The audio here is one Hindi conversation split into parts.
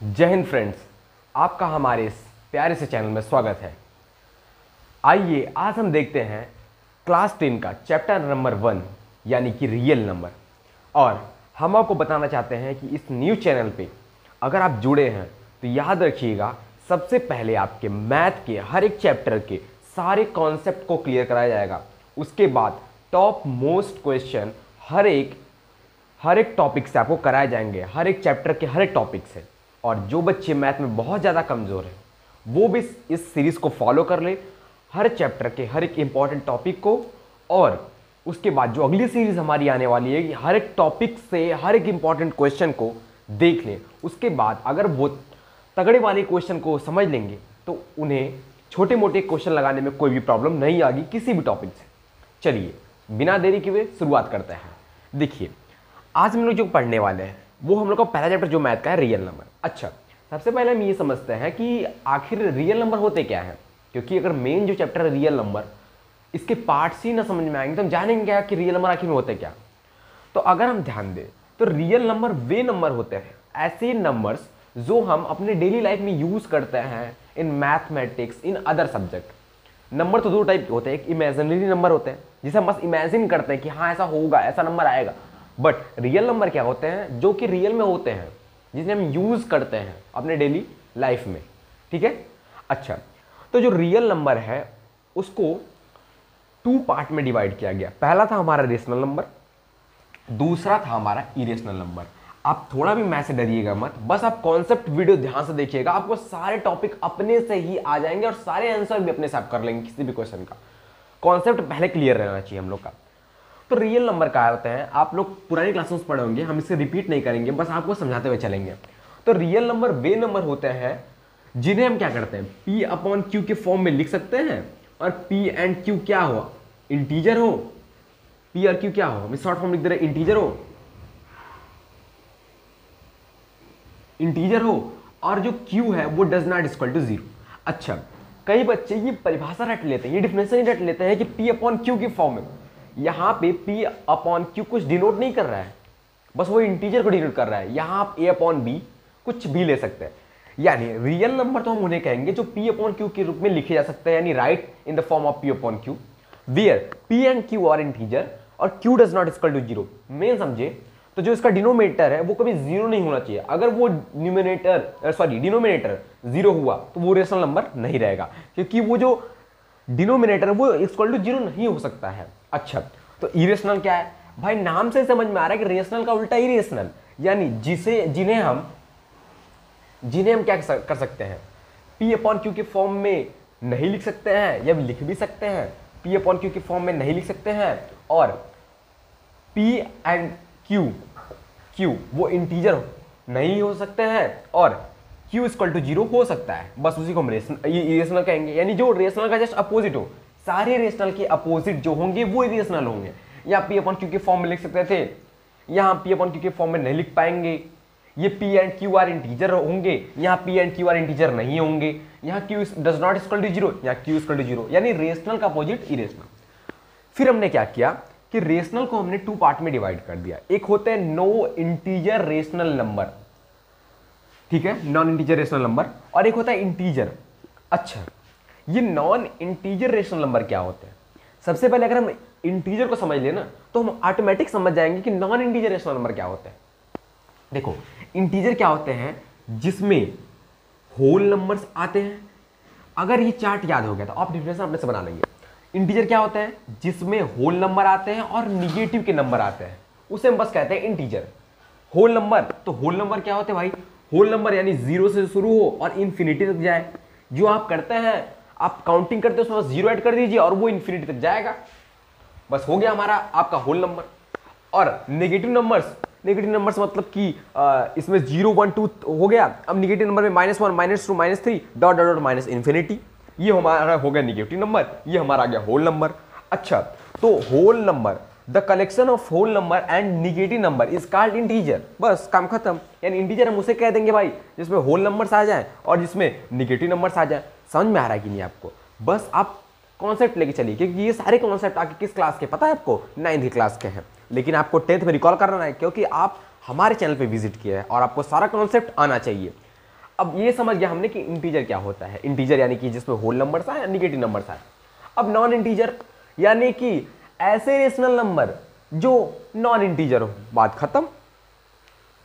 जय हिंद फ्रेंड्स, आपका हमारे इस प्यारे से चैनल में स्वागत है। आइए आज हम देखते हैं क्लास 10 का चैप्टर नंबर 1 यानी कि रियल नंबर। और हम आपको बताना चाहते हैं कि इस न्यू चैनल पे अगर आप जुड़े हैं तो याद रखिएगा, सबसे पहले आपके मैथ के हर एक चैप्टर के सारे कॉन्सेप्ट को क्लियर कराया जाएगा। उसके बाद टॉप मोस्ट क्वेश्चन हर एक टॉपिक से आपको कराए जाएंगे, हर एक चैप्टर के हर एक टॉपिक से। और जो बच्चे मैथ में बहुत ज़्यादा कमज़ोर हैं वो भी इस सीरीज़ को फॉलो कर ले, हर चैप्टर के हर एक इंपॉर्टेंट टॉपिक को। और उसके बाद जो अगली सीरीज़ हमारी आने वाली है कि हर एक टॉपिक से हर एक इंपॉर्टेंट क्वेश्चन को देख लें। उसके बाद अगर वो तगड़े वाले क्वेश्चन को समझ लेंगे तो उन्हें छोटे मोटे क्वेश्चन लगाने में कोई भी प्रॉब्लम नहीं आएगी किसी भी टॉपिक से। चलिए बिना देरी के हुए शुरुआत करते हैं। देखिए आज हम लोग जो पढ़ने वाले हैं वो हम लोग का पहला चैप्टर जो मैथ का है, रियल नंबर। अच्छा, सबसे पहले हम ये समझते हैं कि आखिर रियल नंबर होते क्या है, क्योंकि अगर मेन जो चैप्टर है रियल नंबर, इसके पार्ट्स ही ना समझ में आएंगे तो हम जानेंगे क्या कि रियल नंबर आखिर में होते क्या। तो अगर हम ध्यान दें तो रियल नंबर वे नंबर होते हैं, ऐसे नंबर्स जो हम अपने डेली लाइफ में यूज करते हैं in mathematics, in other subject. Number तो दो टाइप के होते हैं, एक इमेजिनरी नंबर होते हैं जिसे हम बस इमेजिन करते हैं कि हाँ ऐसा होगा, ऐसा नंबर आएगा। बट रियल नंबर क्या होते हैं जो कि रियल में होते हैं, जिसे हम यूज करते हैं अपने डेली लाइफ में। ठीक है। अच्छा, तो जो रियल नंबर है उसको टू पार्ट में डिवाइड किया गया। पहला था हमारा रेशनल नंबर, दूसरा था हमारा इरेशनल नंबर। आप थोड़ा भी मैथ से डरिएगा मत, बस आप कॉन्सेप्ट वीडियो ध्यान से देखिएगा, आपको सारे टॉपिक अपने से ही आ जाएंगे और सारे आंसर भी अपने से आप कर लेंगे किसी भी क्वेश्चन का। कॉन्सेप्ट पहले क्लियर रहना चाहिए हम लोग का। तो रियल नंबर क्या होते हैं आप लोग पुरानी क्लासेस में पढ़े होंगे, हम इसे रिपीट नहीं करेंगे, बस आपको समझाते हुए चलेंगे। तो रियल नंबर वे नंबर होते हैं जिन्हें हम क्या करते हैं, पी अपॉन क्यू के फॉर्म में लिख सकते हैं। और पी एंड क्यू क्या हो, इंटीजर हो, पी और क्यू क्या हो, हम शॉर्ट फॉर्म लिख दे रहे, इंटीजर हो, और जो क्यू है वो डज नॉट इक्वल टू 0। अच्छा, कई बच्चे ये परिभाषा रट लेते हैं, ये डिफिनेशन ही रट लेते हैं कि पी अपॉन क्यू के फॉर्म में। यहां पे p अपॉन क्यू कुछ डिनोट नहीं कर रहा है, बस वो इंटीजर को डिनोट कर रहा है। यहां आप a अपॉन बी कुछ भी ले सकते हैं, यानी रियल नंबर तो हम उन्हें कहेंगे जो p अपॉन क्यू के रूप में लिखे जा सकते हैं, यानी write in the form of p upon q where p and q are integer और q does not equal to 0। मेन समझे तो जो इसका डिनोमिनेटर है वो कभी 0 नहीं होना चाहिए। अगर वो डिनोमिनेटर 0 हुआ तो वो रेशनल नंबर नहीं रहेगा, क्योंकि वो जो डिनोमिनेटर वो इक्वल टू 0 नहीं हो सकता है। अच्छा, तो इरेशनल क्या है भाई, नाम से समझ में आ रहा है कि रेशनल का उल्टा इरेशनल, यानी जिन्हें हम क्या कर सकते हैं, पी अपॉन क्यू के फॉर्म में नहीं लिख सकते हैं, या लिख भी सकते हैं, पी अपॉन क्यू के फॉर्म में नहीं लिख सकते हैं, और पी एंड क्यू वो इंटीजर नहीं हो सकते हैं, और क्यू इक्वल टू 0 हो सकता है। बस उसी को हम इरेशनल कहेंगे, यानी जो रेशनल का जस्ट अपोजिट हो। सारे रेशनल के अपोजिट जो होंगे वो इरेशनल होंगे। यहाँ पी अपॉन क्यू के फॉर्म में लिख सकते थे, यहाँ पी अपॉन क्यू के फॉर्म में नहीं लिख पाएंगे। ये p and q are integer होंगे, यहाँ p and q are integer नहीं होंगे। यहाँ q does not equal to 0, यहाँ क्यू इक्वल टू 0, यानी रेशनल का अपोजिट इरेशनल। फिर हमने क्या किया कि रेशनल को हमने टू पार्ट में डिवाइड कर दिया। एक होते हैं नो इंटीजर रेशनल नंबर, ठीक है, नॉन इंटीजर रेशनल नंबर, और एक होता है इंटीजर। अच्छा, ये नॉन इंटीजर रेशनल नंबर क्या होते हैं? सबसे पहले अगर हम इंटीजर को समझ लेना तो हम ऑटोमेटिक समझ जाएंगे कि नॉन इंटीजर रेशनल नंबर क्या होते हैं। देखो, इंटीजर क्या होते हैं जिसमें होल नंबर्स आते हैं। अगर ये चार्ट याद हो गया तो आप डिफिनेशन अपने से बना लेंगे। इंटीजर क्या होता है जिसमें होल नंबर आते हैं और निगेटिव के नंबर आते हैं, उसे हम बस कहते हैं इंटीजर। होल नंबर, तो होल नंबर क्या होते हैं भाई, होल नंबर यानी 0 से शुरू हो और इन्फिनिटी तक जाए। जो आप करते हैं, आप काउंटिंग करते हो उसमें 0 ऐड कर दीजिए और वो इन्फिनिटी तक जाएगा, बस हो गया हमारा आपका होल नंबर। और नेगेटिव नंबर्स मतलब कि इसमें 0 1 2 हो गया। अब नेगेटिव नंबर में -1 -2 -3 डॉट डॉट माइनस इन्फिनिटी, ये हमारा हो गया नेगेटिव नंबर, ये हमारा आ गया होल नंबर। अच्छा, तो whole number, the collection of whole number and negative number is called integer. बस काम खत्म। यानी इंटीजर हम उसे कह देंगे भाई जिसमें होल नंबर्स आ जाएं और जिसमें निगेटिव नंबर्स आ जाएं। समझ में आ रहा है कि नहीं आपको? बस आप कॉन्सेप्ट लेके चलिए, क्योंकि ये सारे कॉन्सेप्ट आके किस क्लास के पता है आपको, 9th क्लास के हैं, लेकिन आपको 10th में रिकॉल करना है क्योंकि आप हमारे चैनल पे विजिट किया है और आपको सारा कॉन्सेप्ट आना चाहिए। अब ये समझ गया हमने कि इंटीजर क्या होता है। इंटीजर यानी कि जिसमें होल नंबर्स आए, निगेटिव नंबर्स आए। अब नॉन इंटीजर यानी कि ऐसे रेशनल नंबर जो नॉन इंटीजर हो, बात खत्म।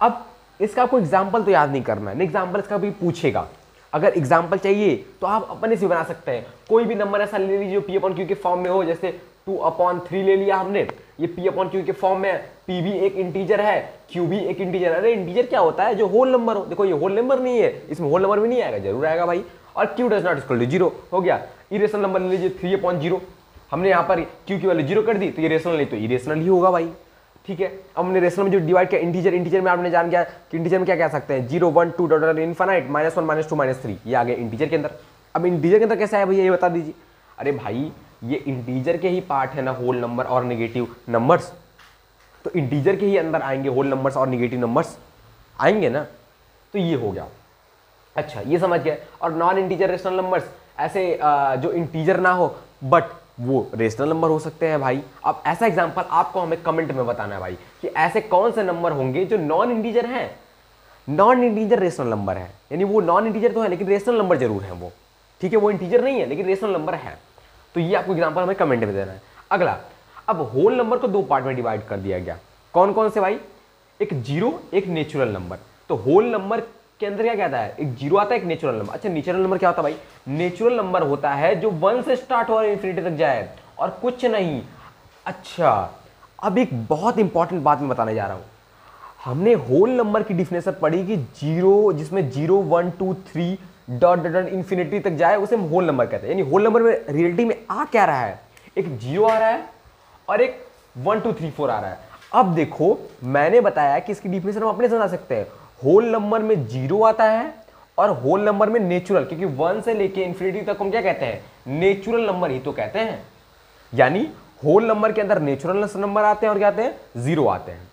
अब इसका कोई एग्जाम्पल तो याद नहीं करना है, एग्जाम्पल इसका भी पूछेगा। अगर एग्जाम्पल चाहिए तो आप अपने से बना सकते हैं। कोई भी नंबर ऐसा ले लीजिए जो पी अपॉन क्यू के फॉर्म में हो, जैसे 2/3 ले लिया हमने, ये पी अपॉन क्यू के फॉर्म में है। पी भी एक इंटीजर है, क्यू भी एक इंटीजर है। अरे इंटीजर क्या होता है? जो होल नंबर हो। देखो ये होल नंबर नहीं है, इसमें होल नंबर भी नहीं आएगा, जरूर आएगा भाई। और q does not equal to 0 हो गया। इरेशनल नंबर ले लीजिए 3/0, हमने यहाँ पर क्यू की वैल्यू 0 कर दी, तो ये रेशनल नहीं तो इरेशनल ही होगा भाई। ठीक है, अब हमने रेशनल में जो डिवाइड किया इंटीजर, इंटीजर में आपने जान गया कि इंटीजर में क्या कह सकते हैं, 0 1 2 डॉट इनफाइनाइट -1 -2 -3, ये आ गया इंटीजर के अंदर। अब इंटीजर के अंदर कैसे आया भैया ये बता दीजिए। अरे भाई ये इंटीजर के ही पार्ट है ना होल नंबर और नेगेटिव नंबर्स, तो इंटीजर के ही अंदर आएंगे होल नंबर्स और नेगेटिव नंबर्स आएंगे ना, तो ये हो गया। अच्छा ये समझ गए। और नॉन इंटीजर रेशनल नंबर्स ऐसे जो इंटीजर ना हो बट वो रेशनल नंबर हो सकते हैं भाई। अब ऐसा एग्जांपल आपको हमें कमेंट में बताना है भाई कि ऐसे कौन से नंबर होंगे जो नॉन इंटीजर हैं, नॉन इंटीजर रेशनल नंबर है, यानी वो नॉन इंटीजर तो है लेकिन रेशनल नंबर जरूर है वो। ठीक है, वो इंटीजर नहीं है लेकिन रेशनल नंबर है। तो ये आपको एग्जांपल हमें कमेंट में देना है। अगला, अब होल नंबर को दो पार्ट में डिवाइड कर दिया गया। कौन कौन से भाई? एक जीरो, एक नेचुरल नंबर। तो होल नंबर के अंदर क्या कहता है, एक जीरो आता है, एक नेचुरल नंबर। अच्छा नेचुरल नंबर क्या होता है भाई? नेचुरल नंबर होता है जो 1 से स्टार्ट हो और इन्फिनिटी तक जाए और कुछ नहीं। अच्छा अब एक बहुत इंपॉर्टेंट बात मैं बताने जा रहा हूं। हमने होल नंबर की डिफिनेशन पढ़ी कि जीरो, जिसमें 0 1 2 3 डॉट डॉट इन्फिनिटी तक जाए उसे हम होल नंबर कहते हैं। यानी होल नंबर में रियलिटी में आ क्या रहा है, एक जीरो आ रहा है और एक 1 2 3 4 आ रहा है। अब देखो मैंने बताया कि इसकी डिफिनेशन हम अपने समझा सकते हैं। होल नंबर में जीरो आता है और होल नंबर में नेचुरल, क्योंकि 1 से लेके इन्फिनिटी तक हम क्या कहते हैं, नेचुरल नंबर ही तो कहते हैं। यानी होल नंबर के अंदर नेचुरल नंबर आते हैं और क्या आते हैं, जीरो आते हैं।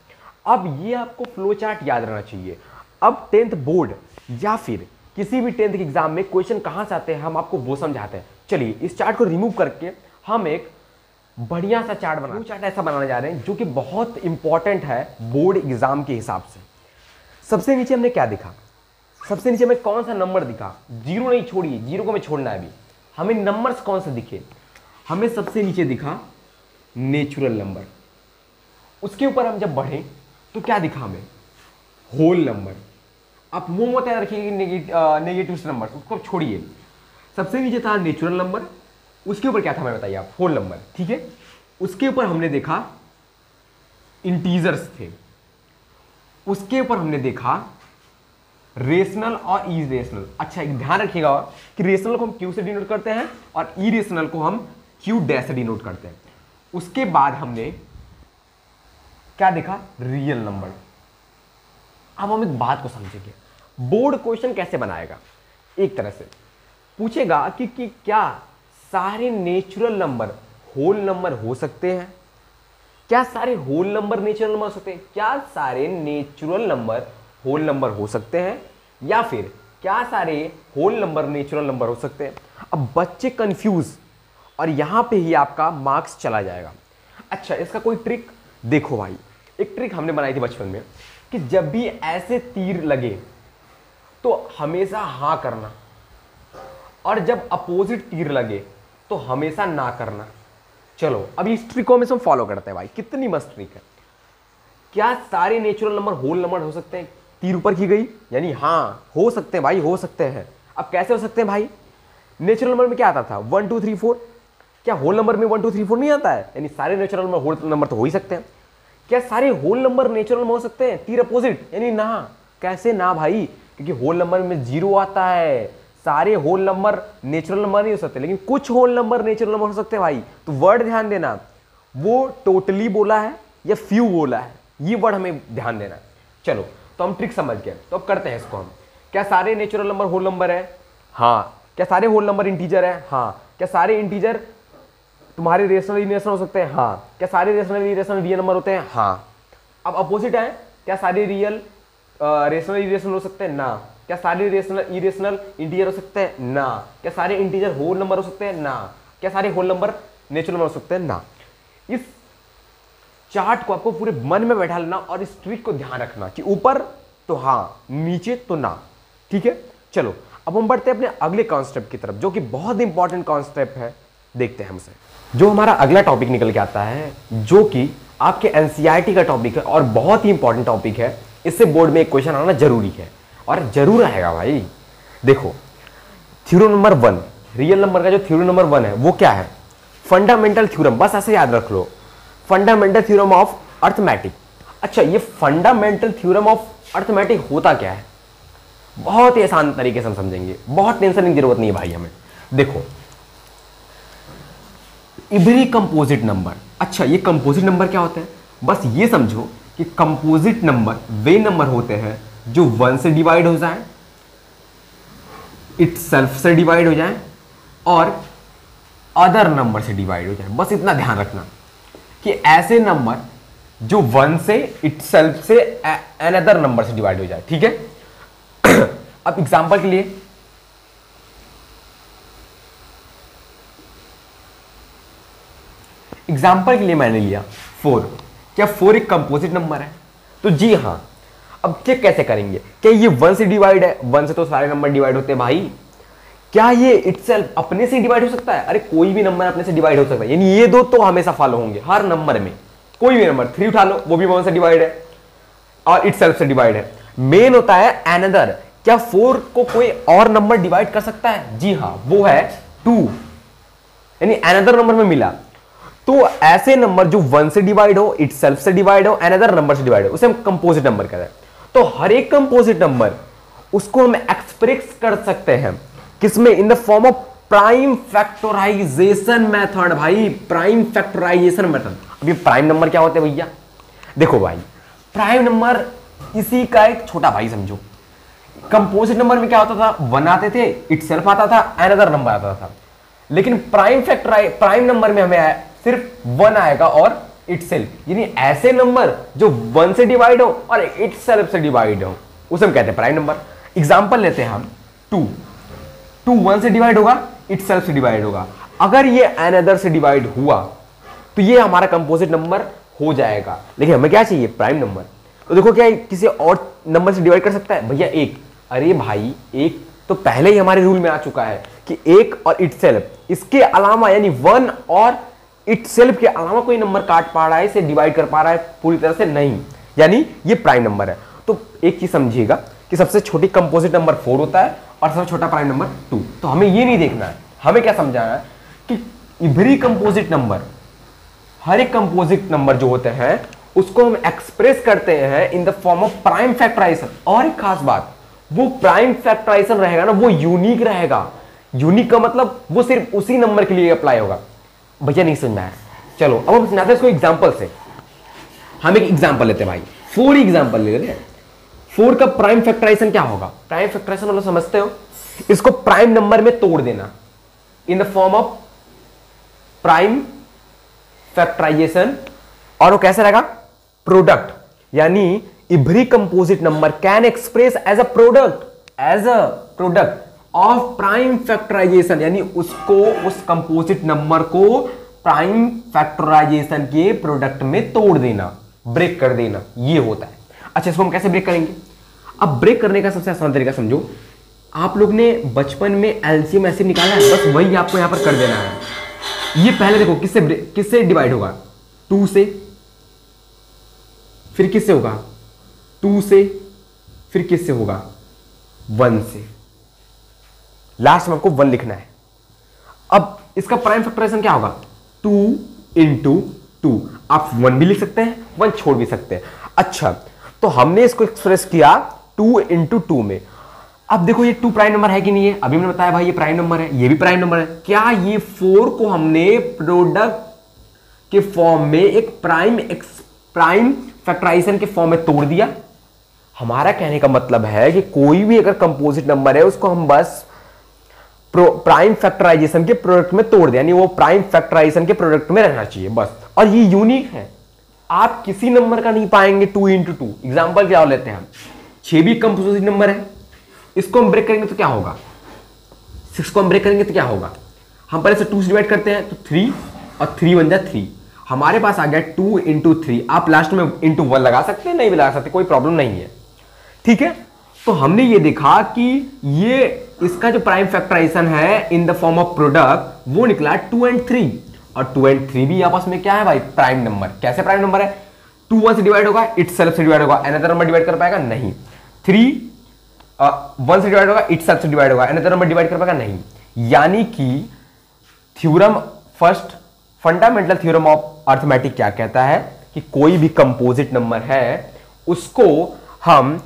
अब ये आपको फ्लो चार्ट याद रहना चाहिए। अब 10th बोर्ड या फिर किसी भी 10th के एग्जाम में क्वेश्चन कहां से आते हैं हम आपको वो समझाते हैं। चलिए इस चार्ट को रिमूव करके हम एक बढ़िया सा चार्ट बना, चार्ट ऐसा बनाने जा रहे हैं जो कि बहुत इंपॉर्टेंट है बोर्ड एग्जाम के हिसाब से। सबसे नीचे हमने क्या दिखा, सबसे नीचे हमें कौन सा नंबर दिखा, जीरो नहीं छोड़िए, जीरो को हमें छोड़ना है अभी। हमें नंबर्स कौन से दिखे, हमें सबसे नीचे दिखा नेचुरल नंबर। उसके ऊपर हम जब बढ़े तो क्या दिखा हमें, होल नंबर। आप वो मत याद रखिए नेगेटिव नंबर, उसको छोड़िए। सबसे नीचे था नेचुरल नंबर, उसके ऊपर क्या था हमें बताइए आप, होल नंबर। ठीक है, उसके ऊपर हमने देखा इंटीजर्स थे, उसके ऊपर हमने देखा रेशनल और इरेशनल। अच्छा एक ध्यान रखिएगा कि रेशनल को हम क्यू से डिनोट करते हैं और इरेशनल को हम क्यू डैश से डिनोट करते हैं। उसके बाद हमने क्या देखा, रियल नंबर। अब हम एक बात को समझेंगे, बोर्ड क्वेश्चन कैसे बनाएगा, एक तरह से पूछेगा कि क्या सारे नेचुरल नंबर होल नंबर हो सकते हैं, क्या सारे होल नंबर नेचुरल नंबर हो सकते हैं, क्या सारे नेचुरल नंबर होल नंबर हो सकते हैं, या फिर क्या सारे होल नंबर नेचुरल नंबर हो सकते हैं। अब बच्चे कंफ्यूज और यहां पे ही आपका मार्क्स चला जाएगा। अच्छा इसका कोई ट्रिक देखो भाई, एक ट्रिक हमने बनाई थी बचपन में कि जब भी ऐसे तीर लगे तो हमेशा हाँ करना, और जब अपोजिट तीर लगे तो हमेशा ना करना। चलो अब इस ट्रिक को हम फॉलो करते हैं भाई, कितनी मस्त ट्रिक है। क्या सारे नेचुरल नंबर होल नंबर हो सकते हैं, तीर ऊपर की गई, यानी हाँ हो सकते हैं भाई, हो सकते हैं। अब कैसे हो सकते हैं भाई, नेचुरल नंबर में क्या आता था 1 2 3 4, क्या होल नंबर में 1 2 3 4 नहीं आता है, यानी सारे नेचुरल नंबर होल नंबर तो हो ही सकते हैं। क्या सारे होल नंबर नेचुरल नंबर हो सकते हैं, तीर अपोजिट, यानी ना। कैसे ना भाई, क्योंकि होल नंबर में जीरो आता है, सारे होल नंबर नेचुरल नंबर नहीं हो सकते, लेकिन कुछ होल नंबर नेचुरल नंबर हो सकते हैं भाई। तो वर्ड ध्यान देना, वो टोटली बोला है या फ्यू बोला है, ये वर्ड हमें ध्यान देना है। चलो तो हम ट्रिक समझ गए, तो अब करते हैं इसको हम। क्या सारे नेचुरल नंबर होल नंबर है, हाँ। क्या सारे होल नंबर इंटीजर है, हाँ। क्या सारे इंटीजर तुम्हारे रेशनल इरेशनल हो सकते हैं, हाँ। क्या सारे रेशनल इरेशनल रियल नंबर होते हैं, हाँ। अब अपोजिट है, क्या सारे रियल रेशनल इरेशनल हो सकते हैं, ना। क्या सारे रेशनल इरेशनल इंटीजर हो सकते हैं, ना। क्या सारे इंटीजर होल नंबर हो सकते हैं, ना। क्या सारे होल नंबर नेचुरल नंबर हो सकते हैं, ना। इस चार्ट को आपको पूरे मन में बैठा लेना और इस ट्रिक को ध्यान रखना कि ऊपर तो हाँ, नीचे तो ना। ठीक है, चलो अब हम बढ़ते हैं अपने अगले कॉन्सेप्ट की तरफ, जो कि बहुत इंपॉर्टेंट कॉन्सेप्ट है। देखते हैं हमसे जो हमारा अगला टॉपिक निकल के आता है, जो कि आपके एनसीईआरटी का टॉपिक है और बहुत ही इंपॉर्टेंट टॉपिक है। इससे बोर्ड में एक क्वेश्चन आना जरूरी है और जरूर आएगा भाई। देखो थ्योरम नंबर 1, रियल नंबर का जो थ्योरम नंबर 1 है वो क्या है? फंडामेंटल थ्योरम, बस ऐसे याद रख लो, फंडामेंटल थ्योरम ऑफ अर्थमेटिक। अच्छा, ये फंडामेंटल थ्योरम ऑफ अर्थमेटिक होता क्या है? बहुत ही आसान तरीके से हम समझेंगे, बहुत टेंशन की जरूरत नहीं है भाई हमें। देखो इवरी कंपोजिट नंबर, अच्छा ये कंपोजिट नंबर क्या होते हैं? बस ये समझो कि कंपोजिट नंबर वे नंबर होते हैं जो 1 से डिवाइड हो जाए, इटसेल्फ से डिवाइड हो जाए और अदर नंबर से डिवाइड हो जाए। बस इतना ध्यान रखना कि ऐसे नंबर जो 1 से, इटसेल्फ से, अनदर नंबर से डिवाइड हो जाए। ठीक है। अब एग्जांपल के लिए मैंने लिया 4। क्या 4 एक कंपोजिट नंबर है? तो जी हां। अब चेक कैसे करेंगे? क्या ये 1 से डिवाइड है? 1 से तो सारे नंबर डिवाइड होते हैं भाई। क्या ये इटसेल्फ अपने से डिवाइड हो सकता है? अरे कोई भी नंबर अपने से डिवाइड हो सकता है, यानी ये दो तो हमेशा फॉलो होंगे हर नंबर में। कोई भी नंबर 3 उठा लो, वो भी 1 से डिवाइड है और इटसेल्फ से डिवाइड है। मेन होता है अनदर। क्या 4 को कोई और नंबर डिवाइड कर सकता है? जी हां, वो है 2, यानी अनदर नंबर में मिला। तो ऐसे नंबर जो 1 से डिवाइड हो, इटसेल्फ से डिवाइड हो, अनदर नंबर से डिवाइड हो, उसे हम कंपोजिट नंबर कहते हैं। तो हर एक कंपोजिट नंबर उसको हम एक्सप्रेस कर सकते हैं किसमें? In the form of prime factorization method. भाई प्राइम फैक्टराइजेशन मेथड। अब ये प्राइम नंबर क्या होते हैं भैया? देखो भाई, प्राइम नंबर इसी का एक छोटा भाई समझो। कंपोजिट नंबर में क्या होता था? 1 आते थे, इटसेल्फ आता था, अनदर नंबर आता था। लेकिन प्राइम नंबर में हमें सिर्फ 1 आएगा और इटसेल्फ, यानी ऐसे नंबर जो 1 से डिवाइड हो और इटसेल्फ से डिवाइड हो, उसे हम कहते हैं प्राइम नंबर। एग्जांपल लेते हैं हम 2 1 से डिवाइड होगा, इटसेल्फ से डिवाइड होगा। अगर ये अनदर से डिवाइड हुआ तो ये हमारा कंपोजिट नंबर हो जाएगा। लेकिन हमें क्या चाहिए? Prime number. तो देखो क्या किसी और नंबर से डिवाइड कर सकता है भैया? 1। अरे भाई 1 तो पहले ही हमारे रूल में आ चुका है कि 1 और इटसेल्फ, इसके अलावा यानी 1 और इटसेल्फ के अलावा कोई नंबर काट पा रहा है, इसे डिवाइड कर पा रहा है पूरी तरह से? नहीं, यानी ये प्राइम नंबर है। तो एक चीज समझिएगा कि सबसे छोटी कंपोजिट नंबर 4 होता है और सबसे छोटा प्राइम नंबर 2। तो हमें ये नहीं देखना है, हमें क्या समझाना है कि एवरी कंपोजिट नंबर, हर एक कंपोजिट नंबर जो होते हैं उसको हम एक्सप्रेस करते हैं in the form of prime factorization. और एक खास बात, वो प्राइम फैक्टराइजेशन रहेगा ना, वो यूनिक रहेगा। यूनिक का मतलब वो सिर्फ उसी नंबर के लिए अप्लाई होगा। भैया नहीं समझ में आया? चलो अब हम समझाते हैं इसको एग्जांपल से। हम एक एग्जांपल लेते हैं भाई, 4 एग्जांपल ले लेते हैं। 4 का प्राइम फैक्टराइजेशन क्या होगा? प्राइम फैक्टराइजेशन मतलब समझते हो? इसको प्राइम नंबर में तोड़ देना in the form of prime factorization. और वो कैसे रहेगा? प्रोडक्ट, यानी every composite number can express as a product of prime factorization, यानी उसको, उस कंपोजिट नंबर को प्राइम फैक्टराइजेशन के प्रोडक्ट में तोड़ देना, ब्रेक कर देना, ये होता है। अच्छा, इसको हम कैसे ब्रेक करेंगे? अब ब्रेक करने का सबसे आसान तरीका समझो। आप लोग ने बचपन में एलसीएम ऐसे निकाला है, बस वही आपको यहां पर कर देना है। ये पहले देखो किससे डिवाइड होगा? 2 से, फिर किससे होगा? 2 से, फिर किससे होगा? 1 से। लास्ट में आपको 1 लिखना है। अब इसका प्राइम फैक्टराइजेशन क्या होगा? 2 × 2। आप 1 भी लिख सकते हैं, 1 छोड़ भी सकते हैं। अच्छा, तो हमने इसको एक्सप्रेस किया 2 × 2 में। अब देखो ये 2 प्राइम नंबर है कि नहीं है? अभी मैंने बताया भाई ये प्राइम नंबर है, ये भी प्राइम नंबर है। क्या ये 4 को हमने प्रोडक्ट के फॉर्म में एक प्राइम फैक्टराइजेशन के फॉर्म में तोड़ दिया? हमारा कहने का मतलब है कि कोई भी अगर कंपोजिट नंबर है उसको हम बस प्राइम फैक्टराइजेशन के प्रोडक्ट में तोड़ दें, यानी वो प्राइम फैक्टराइजेशन के प्रोडक्ट में रहना चाहिए बस। और ये यूनिक है, आप किसी नंबर का नहीं पाएंगे 2 × 2। एग्जांपल क्या लेते हैं हम? 6 भी कंपोजिट नंबर है, इसको हम ब्रेक करेंगे तो क्या होगा? 6 को हम ब्रेक करेंगे तो क्या होगा? हम पहले से 2 से डिवाइड करते हैं तो 3 और 3 बन जाए 3। हमारे पास आ गया 2 × 3। आप लास्ट में × 1 लगा सकते हैं, नहीं भी लगा सकते, कोई प्रॉब्लम नहीं है। ठीक है। तो हमने ये देखा कि ये इसका जो प्राइम फैक्टराइजेशन है इन द फॉर्म ऑफ प्रोडक्ट वो निकला 2 and 3, और 2 and 3 भी आपस में क्या है भाई, प्राइम नंबर। कैसे प्राइम नंबर है, 2 1 से डिवाइड होगा, इटसेल्फ से डिवाइड होगा, अनदर नंबर डिवाइड कर पाएगा नहीं। 3 1 से डिवाइड होगा, इटसेल्फ से डिवाइड होगा, अनदर नंबर डिवाइड कर पाएगा नहीं। यानी कि theorem, first fundamental theorem of arithmetic क्या कहता है कि कोई भी कंपोजिट नंबर है उसको हम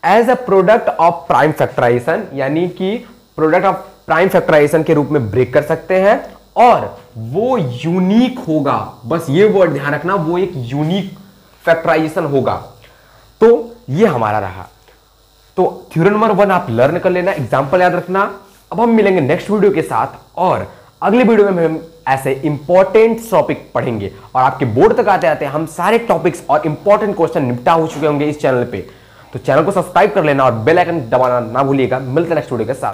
as a product of prime factorization, यानी कि प्रोडक्ट ऑफ प्राइम फैक्टराइजेशन के रूप में ब्रेक कर सकते हैं, और वो यूनिक होगा। बस ये वर्ड ध्यान रखना, वो एक यूनिक फैक्टराइजेशन होगा। तो ये हमारा रहा। तो थ्योरम नंबर 1 आप लर्न कर लेना, एग्जांपल याद रखना। अब हम मिलेंगे नेक्स्ट वीडियो के साथ, और अगले वीडियो में हम ऐसे इंपॉर्टेंट टॉपिक पढ़ेंगे, और आपके बोर्ड तक आते आते हम सारे टॉपिक्स और इंपॉर्टेंट क्वेश्चन निपटा हो चुके होंगे इस चैनल पे। तो चैनल को सब्सक्राइब कर लेना और बेल आइकन दबाना ना भूलिएगा। मिलते हैं नेक्स्ट वीडियो के साथ।